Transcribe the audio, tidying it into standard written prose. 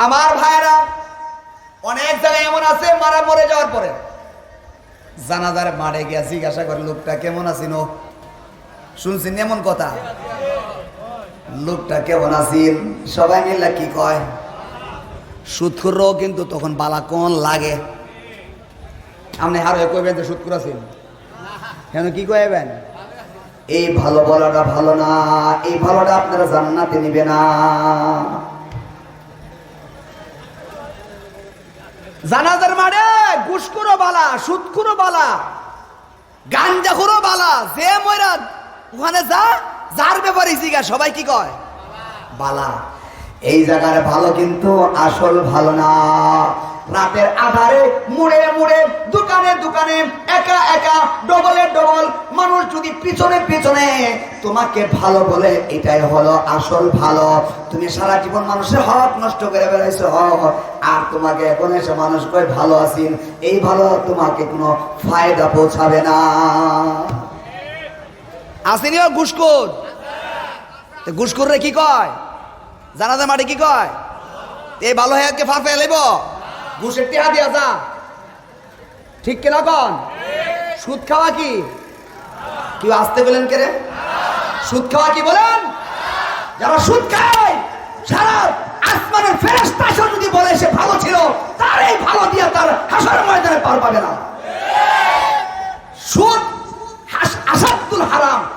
আমার ভাইরা অনেক জায়গায় এমন আছে মারা মরে যাওয়ার পরে জানাজার মারে গিয়া জিজ্ঞাসা করে লোকটা কেমন আছিন, শুনছেন এমন কথা? লোকটা কেমন আছিন সবাই মিলে কি কয়? সুৎখুরও কিন্তু তখন বালা কোন লাগে। আপনি হার হয়ে কইবেন যে সুৎখুর আছেন কেন, কি কইবেন? এই ভালো বলাটা ভালো না, এই ভালোটা আপনারা জান্নাতে নিবে না। জানাজার মারে ঘুষখোরও বালা, সুৎখুরও বালা, গাঞ্জাখোরও বালা, যে ময়রা ওখানে যা যার ব্যাপারে জিগা সবাই কি কয়? বালা। এই জায়গার ভালো কিন্তু আসল ভালো না। রাতের আধারে মুড়ে মুড়ে দোকানে দোকানে একা একা ডবলে ডবল মানুষ যদি পিছনে পিছনে তোমাকে ভালো বলে, এটাই হলো আসল ভালো। তুমি সারা জীবন মানুষের হক নষ্ট করে বেড়াইছো আর তোমাকে এখন এসে মানুষ কয় ভালো আছেন, এই ভালো তোমাকে কোনো ফায়দা পৌঁছাবে না। আসেনিও ঘুষখোর, ঘুষখোররে কি কয়? জানাজার মাঠে কি কয়? এই ভালো হয়ে ফার ফেলাইব, ঘুষের টেহা দিয়া যা, ঠিক কিনা কন? সুদ খাওয়া কি কেউ আসতে বলেন কে রে? সুদ খাওয়া কি বলেন? যারা সুদ খায় সারা আসমানের ফেরেশতা যদি বলে সে ভালো ছিল, তার এই ভালো দিয়া তার হাসরের ময়দানে পার পাবে না। সুদ আসাদুল হারাম,